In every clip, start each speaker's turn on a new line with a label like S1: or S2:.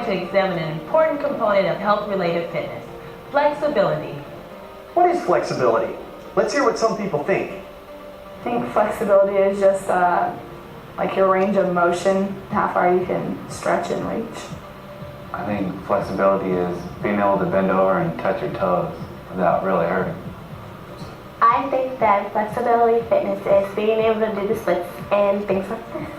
S1: going to examine an important component of health-related fitness, flexibility.
S2: What is flexibility? Let's hear what some people think.
S3: I think flexibility is just like your range of motion, how far you can stretch and reach.
S4: I think flexibility is being able to bend over and touch your toes without really hurting.
S5: I think that flexibility fitness is being able to do the splits and things like this.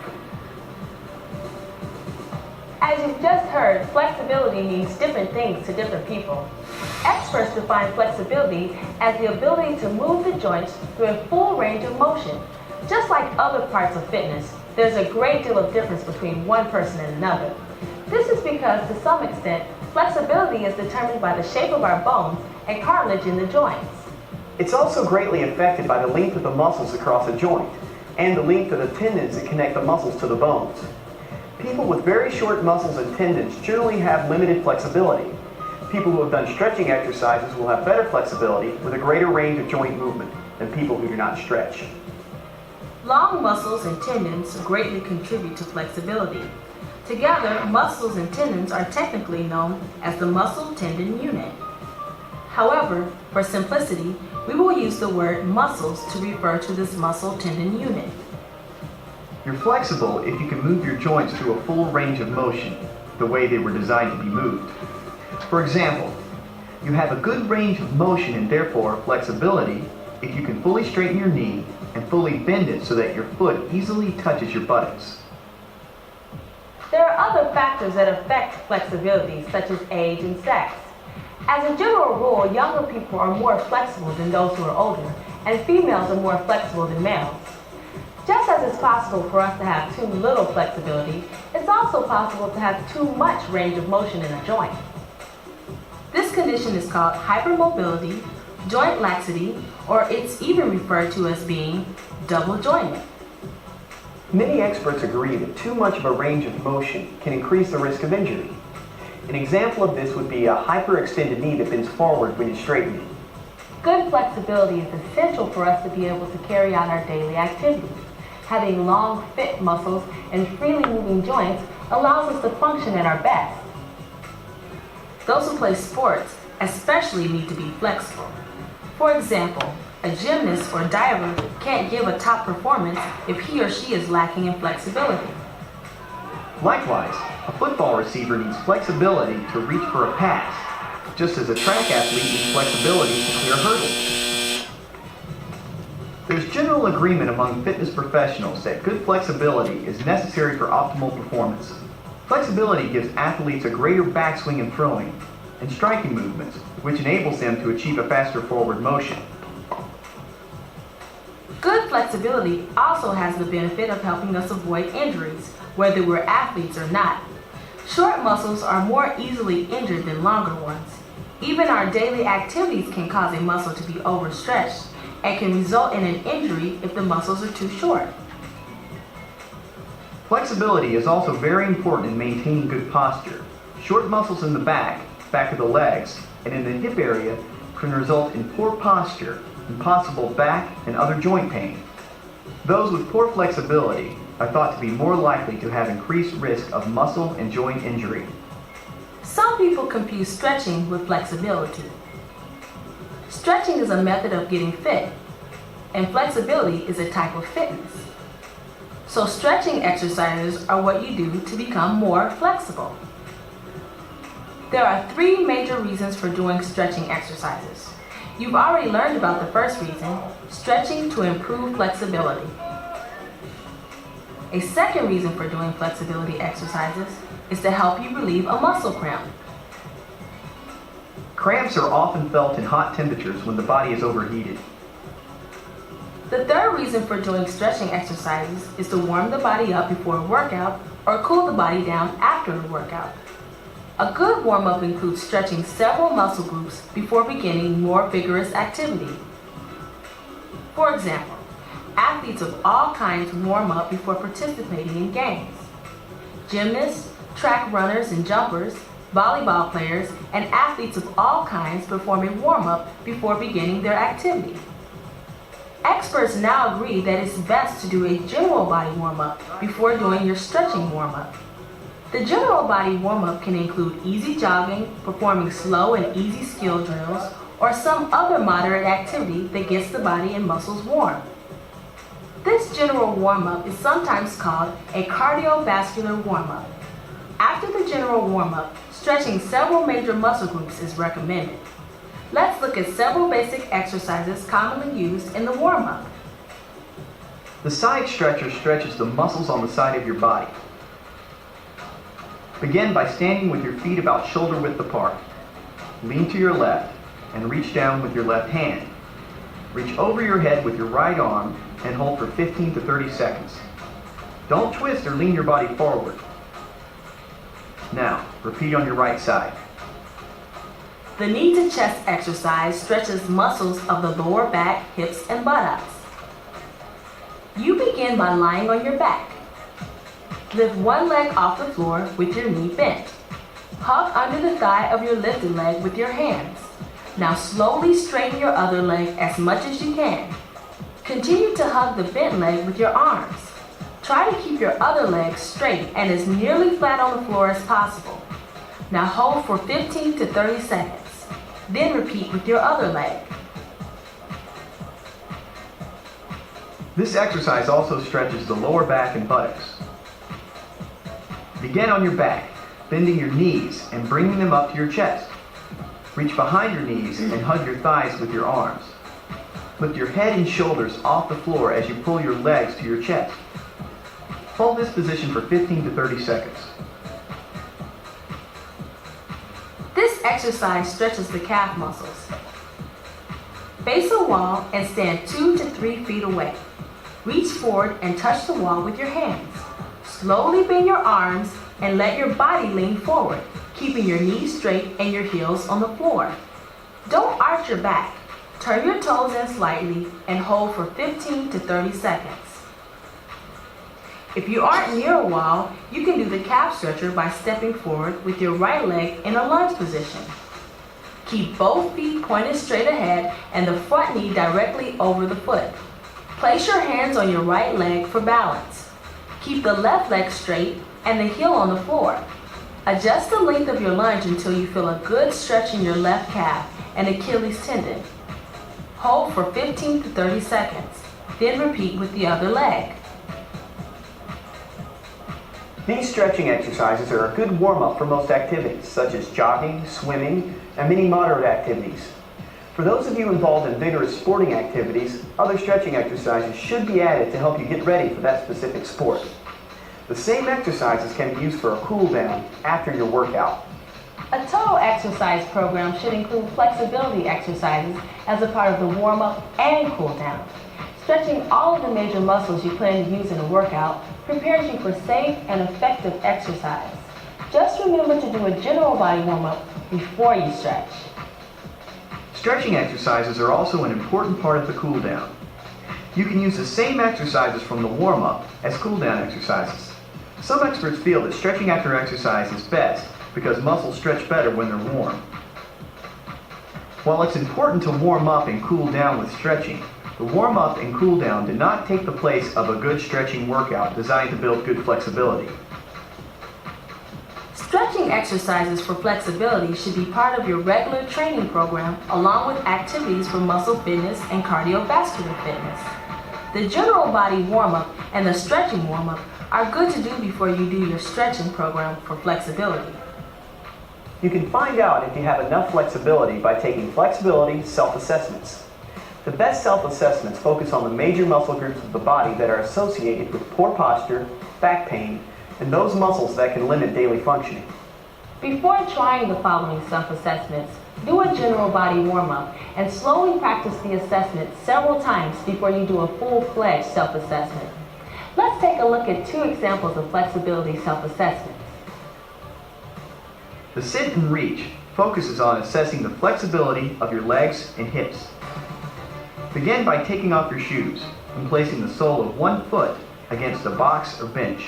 S1: As you've just heard, flexibility means different things to different people. Experts define flexibility as the ability to move the joints through a full range of motion. Just like other parts of fitness, there's a great deal of difference between one person and another. This is because, to some extent, flexibility is determined by the shape of our bones and cartilage in the joints.
S2: It's also greatly affected by the length of the muscles across a joint and the length of the tendons that connect the muscles to the bones. People with very short muscles and tendons generally have limited flexibility. People who have done stretching exercises will have better flexibility with a greater range of joint movement than people who do not stretch.
S1: Long muscles and tendons greatly contribute to flexibility. Together, muscles and tendons are technically known as the muscle-tendon unit. However, for simplicity, we will use the word muscles to refer to this muscle-tendon unit.
S2: You're flexible if you can move your joints through a full range of motion, the way they were designed to be moved. For example, you have a good range of motion and therefore flexibility if you can fully straighten your knee and fully bend it so that your foot easily touches your buttocks.
S1: There are other factors that affect flexibility, such as age and sex. As a general rule, younger people are more flexible than those who are older, and females are more flexible than males. Just as it's possible for us to have too little flexibility, it's also possible to have too much range of motion in a joint. This condition is called hypermobility, joint laxity, or it's even referred to as being double jointed.
S2: Many experts agree that too much of a range of motion can increase the risk of injury. An example of this would be a hyperextended knee that bends forward when you straighten it.
S1: Good flexibility is essential for us to be able to carry out our daily activities. Having long, fit muscles and freely moving joints allows us to function at our best. Those who play sports especially need to be flexible. For example, a gymnast or diver can't give a top performance if he or she is lacking in flexibility.
S2: Likewise, a football receiver needs flexibility to reach for a pass, just as a track athlete needs flexibility to clear hurdles. There's general agreement among fitness professionals that good flexibility is necessary for optimal performance. Flexibility gives athletes a greater backswing in throwing and striking movements, which enables them to achieve a faster forward motion.
S1: Good flexibility also has the benefit of helping us avoid injuries, whether we're athletes or not. Short muscles are more easily injured than longer ones. Even our daily activities can cause a muscle to be overstretched and can result in an injury if the muscles are too short.
S2: Flexibility is also very important in maintaining good posture. Short muscles in the back of the legs, and in the hip area can result in poor posture and possible back and other joint pain. Those with poor flexibility are thought to be more likely to have increased risk of muscle and joint injury.
S1: Some people confuse stretching with flexibility. Stretching is a method of getting fit, and flexibility is a type of fitness. So stretching exercises are what you do to become more flexible. There are 3 major reasons for doing stretching exercises. You've already learned about the first reason, stretching to improve flexibility. A second reason for doing flexibility exercises is to help you relieve a muscle cramp.
S2: Cramps are often felt in hot temperatures when the body is overheated.
S1: The third reason for doing stretching exercises is to warm the body up before a workout or cool the body down after a workout. A good warm-up includes stretching several muscle groups before beginning more vigorous activity. For example, athletes of all kinds warm up before participating in games. Gymnasts, track runners and jumpers, volleyball players, and athletes of all kinds perform a warm-up before beginning their activity. Experts now agree that it's best to do a general body warm-up before doing your stretching warm-up. The general body warm-up can include easy jogging, performing slow and easy skill drills, or some other moderate activity that gets the body and muscles warm. This general warm-up is sometimes called a cardiovascular warm-up. After the general warm-up, stretching several major muscle groups is recommended. Let's look at several basic exercises commonly used in the warm-up.
S2: The side stretcher stretches the muscles on the side of your body. Begin by standing with your feet about shoulder width apart. Lean to your left and reach down with your left hand. Reach over your head with your right arm and hold for 15 to 30 seconds. Don't twist or lean your body forward. Now, repeat on your right side.
S1: The knee to chest exercise stretches muscles of the lower back, hips, and buttocks. You begin by lying on your back. Lift one leg off the floor with your knee bent. Hug under the thigh of your lifted leg with your hands. Now slowly straighten your other leg as much as you can. Continue to hug the bent leg with your arms. Try to keep your other leg straight and as nearly flat on the floor as possible. Now hold for 15 to 30 seconds. Then repeat with your other leg.
S2: This exercise also stretches the lower back and buttocks. Begin on your back, bending your knees and bringing them up to your chest. Reach behind your knees and hug your thighs with your arms. Lift your head and shoulders off the floor as you pull your legs to your chest. Hold this position for 15 to 30 seconds.
S1: This exercise stretches the calf muscles. Face a wall and stand 2 to 3 feet away. Reach forward and touch the wall with your hands. Slowly bend your arms and let your body lean forward, keeping your knees straight and your heels on the floor. Don't arch your back. Turn your toes in slightly and hold for 15 to 30 seconds. If you aren't near a wall, you can do the calf stretcher by stepping forward with your right leg in a lunge position. Keep both feet pointed straight ahead and the front knee directly over the foot. Place your hands on your right leg for balance. Keep the left leg straight and the heel on the floor. Adjust the length of your lunge until you feel a good stretch in your left calf and Achilles tendon. Hold for 15 to 30 seconds, then repeat with the other leg.
S2: These stretching exercises are a good warm-up for most activities, such as jogging, swimming, and many moderate activities. For those of you involved in vigorous sporting activities, other stretching exercises should be added to help you get ready for that specific sport. The same exercises can be used for a cool down after your workout.
S1: A total exercise program should include flexibility exercises as a part of the warm-up and cool-down. Stretching all of the major muscles you plan to use in a workout prepares you for safe and effective exercise. Just remember to do a general body warm-up before you stretch.
S2: Stretching exercises are also an important part of the cool down. You can use the same exercises from the warm-up as cool down exercises. Some experts feel that stretching after exercise is best because muscles stretch better when they're warm. While it's important to warm up and cool down with stretching, the warm-up and cool down do not take the place of a good stretching workout designed to build good flexibility.
S1: Stretching exercises for flexibility should be part of your regular training program along with activities for muscle fitness and cardiovascular fitness. The general body warm-up and the stretching warm-up are good to do before you do your stretching program for flexibility.
S2: You can find out if you have enough flexibility by taking flexibility self-assessments. The best self-assessments focus on the major muscle groups of the body that are associated with poor posture, back pain, and those muscles that can limit daily functioning.
S1: Before trying the following self-assessments, do a general body warm-up and slowly practice the assessment several times before you do a full-fledged self-assessment. Let's take a look at 2 examples of flexibility self-assessments.
S2: The sit and reach focuses on assessing the flexibility of your legs and hips. Begin by taking off your shoes and placing the sole of one foot against a box or bench.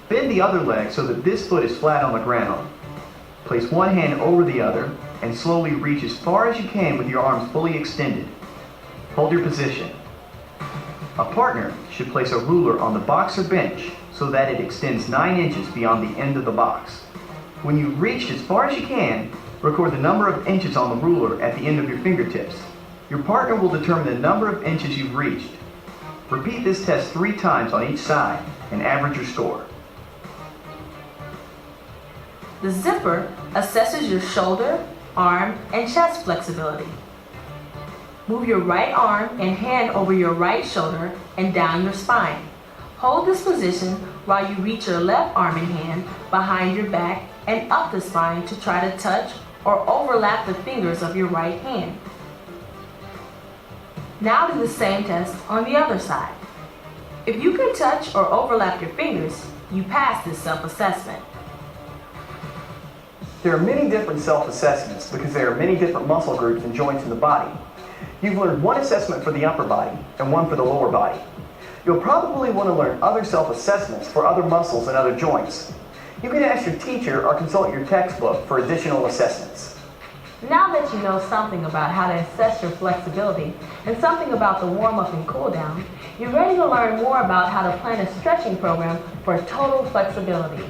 S2: Bend the other leg so that this foot is flat on the ground. Place one hand over the other and slowly reach as far as you can with your arms fully extended. Hold your position. A partner should place a ruler on the box or bench so so that it extends 9 inches beyond the end of the box. When you've reached as far as you can, record the number of inches on the ruler at the end of your fingertips. Your partner will determine the number of inches you've reached. Repeat this test 3 times on each side and average your score.
S1: The zipper assesses your shoulder, arm, and chest flexibility. Move your right arm and hand over your right shoulder and down your spine. Hold this position while you reach your left arm and hand behind your back and up the spine to try to touch or overlap the fingers of your right hand. Now do the same test on the other side. If you can touch or overlap your fingers, you pass this self-assessment.
S2: There are many different self-assessments because there are many different muscle groups and joints in the body. You've learned one assessment for the upper body and one for the lower body. You'll probably want to learn other self-assessments for other muscles and other joints. You can ask your teacher or consult your textbook for additional assessments.
S1: Now that you know something about how to assess your flexibility and something about the warm-up and cool-down, you're ready to learn more about how to plan a stretching program for total flexibility.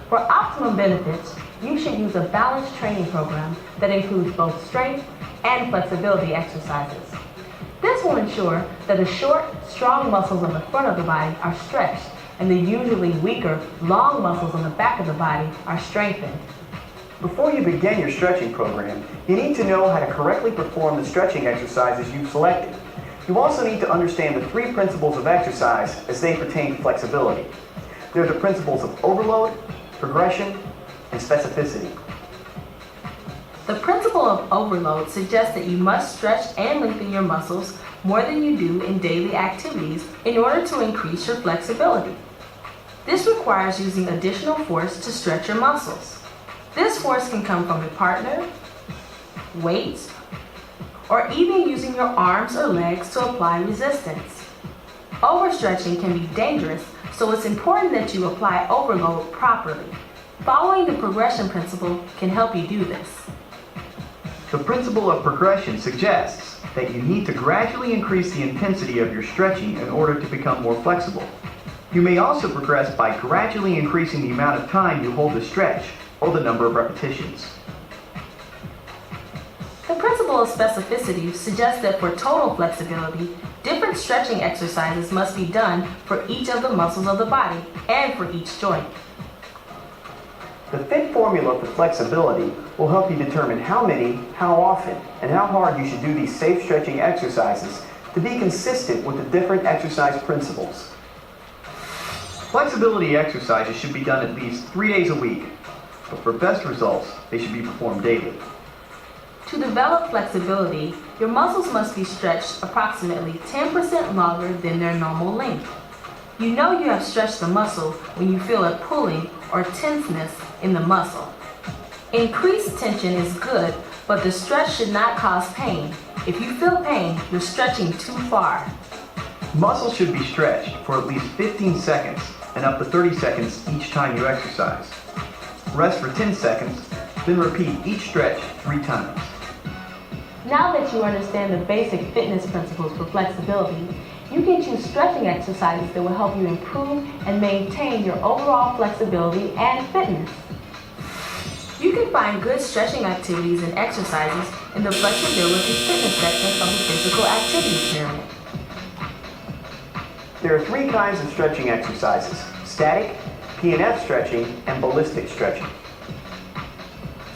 S1: For optimum benefits, you should use a balanced training program that includes both strength and flexibility exercises. This will ensure that the short, strong muscles on the front of the body are stretched and the usually weaker, long muscles on the back of the body are strengthened.
S2: Before you begin your stretching program, you need to know how to correctly perform the stretching exercises you've selected. You also need to understand the 3 principles of exercise as they pertain to flexibility. They're the principles of overload, progression, and specificity.
S1: The principle of overload suggests that you must stretch and lengthen your muscles more than you do in daily activities in order to increase your flexibility. This requires using additional force to stretch your muscles. This force can come from a partner, weights, or even using your arms or legs to apply resistance. Overstretching can be dangerous, so it's important that you apply overload properly. Following the progression principle can help you do this.
S2: The principle of progression suggests that you need to gradually increase the intensity of your stretching in order to become more flexible. You may also progress by gradually increasing the amount of time you hold the stretch or the number of repetitions.
S1: The principle of specificity suggests that for total flexibility, different stretching exercises must be done for each of the muscles of the body and for each joint.
S2: The FIT formula for flexibility will help you determine how many, how often, and how hard you should do these safe stretching exercises to be consistent with the different exercise principles. Flexibility exercises should be done at least 3 days a week, but for best results, they should be performed daily.
S1: To develop flexibility, your muscles must be stretched approximately 10% longer than their normal length. You know you have stretched the muscle when you feel a pulling or tenseness in the muscle. Increased tension is good, but the stretch should not cause pain. If you feel pain, you're stretching too far.
S2: Muscles should be stretched for at least 15 seconds and up to 30 seconds each time you exercise. Rest for 10 seconds, then repeat each stretch 3 times.
S1: Now that you understand the basic fitness principles for flexibility, you can choose stretching exercises that will help you improve and maintain your overall flexibility and fitness. You can find good stretching activities and exercises in the flexibility fitness section of the physical activity pyramid.
S2: There are 3 kinds of stretching exercises: static, PNF stretching, and ballistic stretching.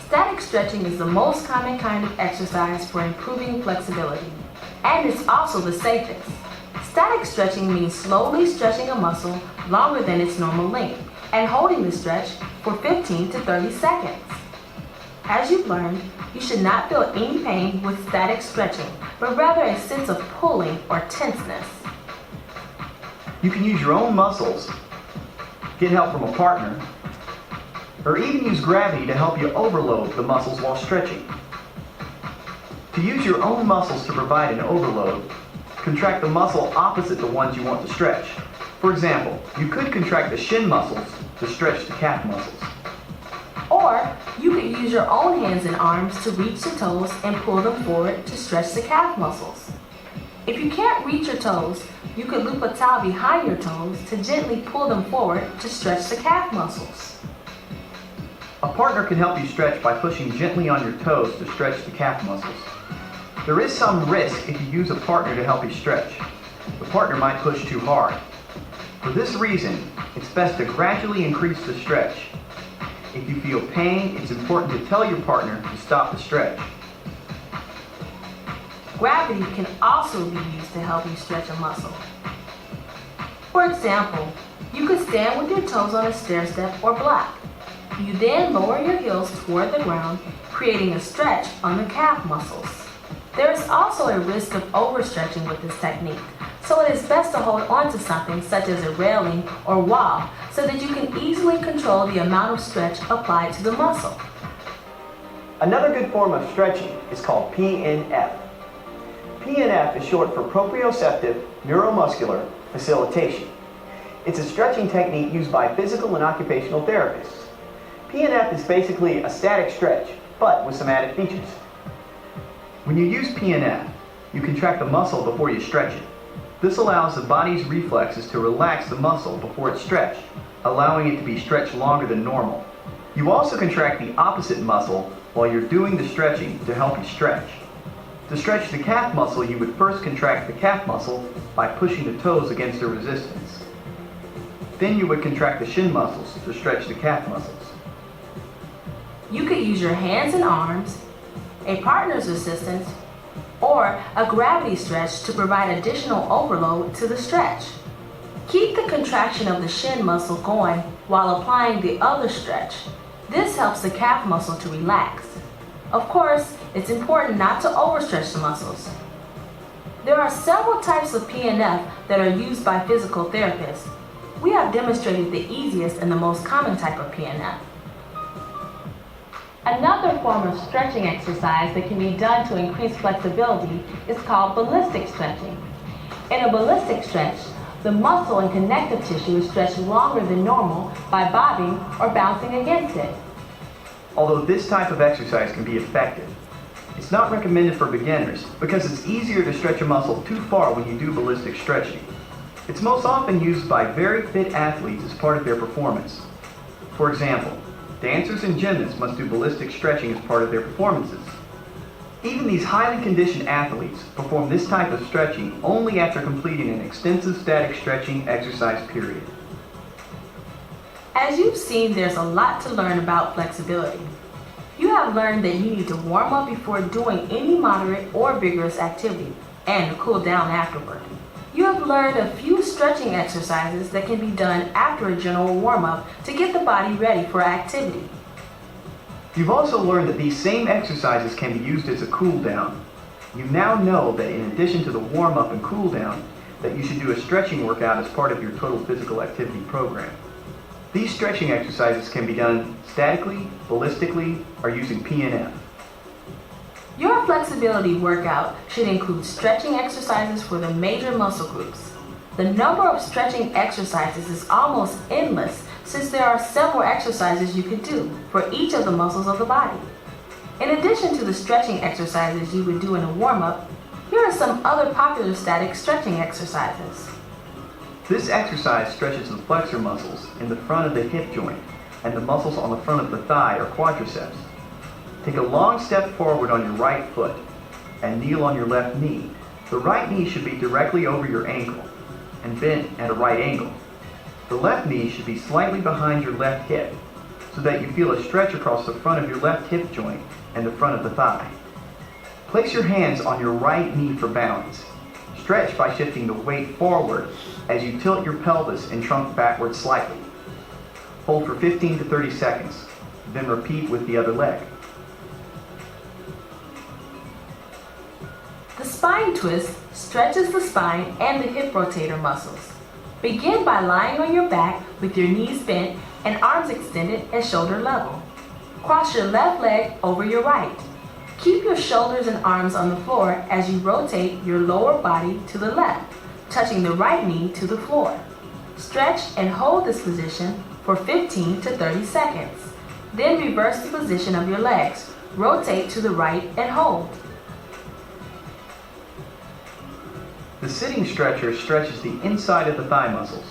S1: Static stretching is the most common kind of exercise for improving flexibility, and it's also the safest. Static stretching means slowly stretching a muscle longer than its normal length and holding the stretch for 15 to 30 seconds. As you've learned, you should not feel any pain with static stretching, but rather a sense of pulling or tenseness.
S2: You can use your own muscles, get help from a partner, or even use gravity to help you overload the muscles while stretching. To use your own muscles to provide an overload, contract the muscle opposite the ones you want to stretch. For example, you could contract the shin muscles to stretch the calf muscles.
S1: Or you could use your own hands and arms to reach the toes and pull them forward to stretch the calf muscles. If you can't reach your toes, you could loop a towel behind your toes to gently pull them forward to stretch the calf muscles.
S2: A partner can help you stretch by pushing gently on your toes to stretch the calf muscles. There is some risk if you use a partner to help you stretch. The partner might push too hard. For this reason, it's best to gradually increase the stretch. If you feel pain, it's important to tell your partner to stop the stretch.
S1: Gravity can also be used to help you stretch a muscle. For example, you could stand with your toes on a stair step or block. You then lower your heels toward the ground, creating a stretch on the calf muscles. There is also a risk of overstretching with this technique, so it is best to hold on to something such as a railing or wall so that you can easily control the amount of stretch applied to the muscle.
S2: Another good form of stretching is called PNF. PNF is short for proprioceptive neuromuscular facilitation. It's a stretching technique used by physical and occupational therapists. PNF is basically a static stretch, but with some added features. When you use PNF, you contract the muscle before you stretch it. This allows the body's reflexes to relax the muscle before it's stretched, allowing it to be stretched longer than normal. You also contract the opposite muscle while you're doing the stretching to help you stretch. To stretch the calf muscle, you would first contract the calf muscle by pushing the toes against the resistance. Then you would contract the shin muscles to stretch the calf muscles.
S1: You could use your hands and arms, a partner's assistance, or a gravity stretch to provide additional overload to the stretch. Keep the contraction of the shin muscle going while applying the other stretch. This helps the calf muscle to relax. Of course, it's important not to overstretch the muscles. There are several types of PNF that are used by physical therapists. We have demonstrated the easiest and the most common type of PNF. Another form of stretching exercise that can be done to increase flexibility is called ballistic stretching. In a ballistic stretch, the muscle and connective tissue is stretched longer than normal by bobbing or bouncing against it.
S2: Although this type of exercise can be effective, it's not recommended for beginners because it's easier to stretch a muscle too far when you do ballistic stretching. It's most often used by very fit athletes as part of their performance. For example, dancers and gymnasts must do ballistic stretching as part of their performances. Even these highly conditioned athletes perform this type of stretching only after completing an extensive static stretching exercise period.
S1: As you've seen, there's a lot to learn about flexibility. You have learned that you need to warm up before doing any moderate or vigorous activity and to cool down afterward. You have learned a few stretching exercises that can be done after a general warm-up to get the body ready for activity.
S2: You've also learned that these same exercises can be used as a cool down. You now know that in addition to the warm-up and cool down, that you should do a stretching workout as part of your total physical activity program. These stretching exercises can be done statically, ballistically, or using PNF.
S1: Your flexibility workout should include stretching exercises for the major muscle groups. The number of stretching exercises is almost endless since there are several exercises you could do for each of the muscles of the body. In addition to the stretching exercises you would do in a warm-up, here are some other popular static stretching exercises.
S2: This exercise stretches the flexor muscles in the front of the hip joint and the muscles on the front of the thigh or quadriceps. Take a long step forward on your right foot and kneel on your left knee. The right knee should be directly over your ankle and bent at a right angle. The left knee should be slightly behind your left hip so that you feel a stretch across the front of your left hip joint and the front of the thigh. Place your hands on your right knee for balance. Stretch by shifting the weight forward as you tilt your pelvis and trunk backward slightly. Hold for 15 to 30 seconds, then repeat with the other leg.
S1: The spine twist stretches the spine and the hip rotator muscles. Begin by lying on your back with your knees bent and arms extended at shoulder level. Cross your left leg over your right. Keep your shoulders and arms on the floor as you rotate your lower body to the left, touching the right knee to the floor. Stretch and hold this position for 15 to 30 seconds. Then reverse the position of your legs. Rotate to the right and hold.
S2: The sitting stretcher stretches the inside of the thigh muscles.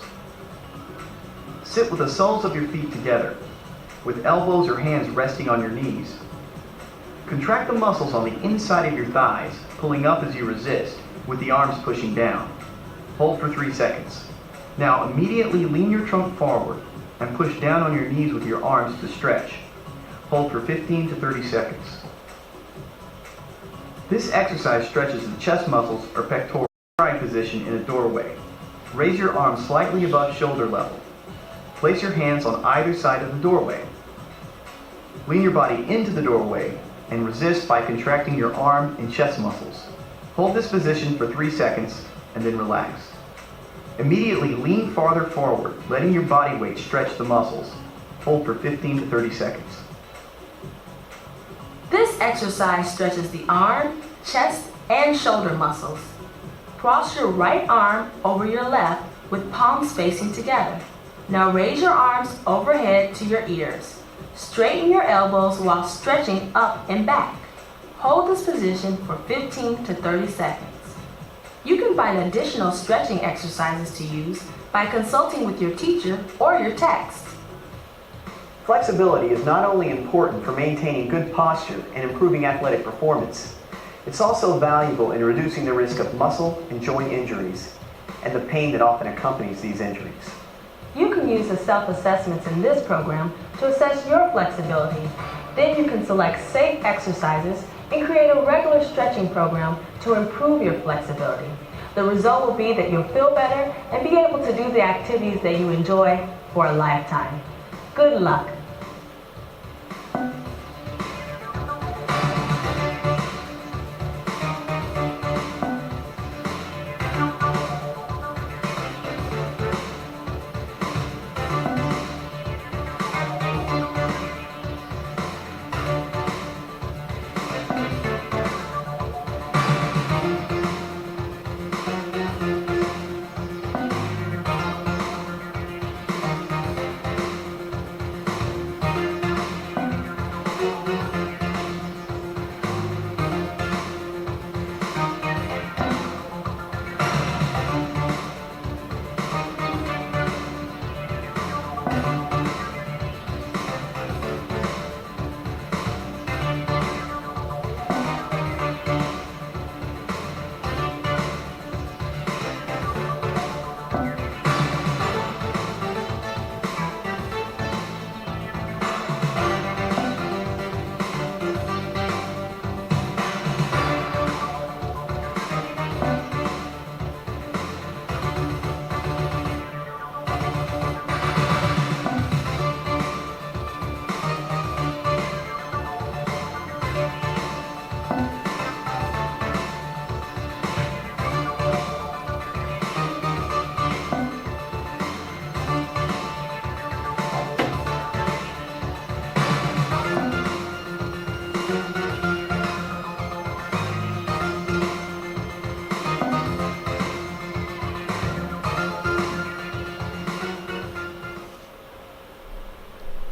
S2: Sit with the soles of your feet together, with elbows or hands resting on your knees. Contract the muscles on the inside of your thighs, pulling up as you resist, with the arms pushing down. Hold for 3 seconds. Now immediately lean your trunk forward and push down on your knees with your arms to stretch. Hold for 15 to 30 seconds. This exercise stretches the chest muscles or pectoral position in a doorway. Raise your arms slightly above shoulder level. Place your hands on either side of the doorway. Lean your body into the doorway and resist by contracting your arm and chest muscles. Hold this position for 3 seconds and then relax. Immediately lean farther forward, letting your body weight stretch the muscles. Hold for 15 to 30 seconds.
S1: This exercise stretches the arm, chest, and shoulder muscles. Cross your right arm over your left with palms facing together. Now raise your arms overhead to your ears. Straighten your elbows while stretching up and back. Hold this position for 15 to 30 seconds. You can find additional stretching exercises to use by consulting with your teacher or your text.
S2: Flexibility is not only important for maintaining good posture and improving athletic performance, it's also valuable in reducing the risk of muscle and joint injuries and the pain that often accompanies these injuries.
S1: You can use the self-assessments in this program to assess your flexibility. Then you can select safe exercises and create a regular stretching program to improve your flexibility. The result will be that you'll feel better and be able to do the activities that you enjoy for a lifetime. Good luck.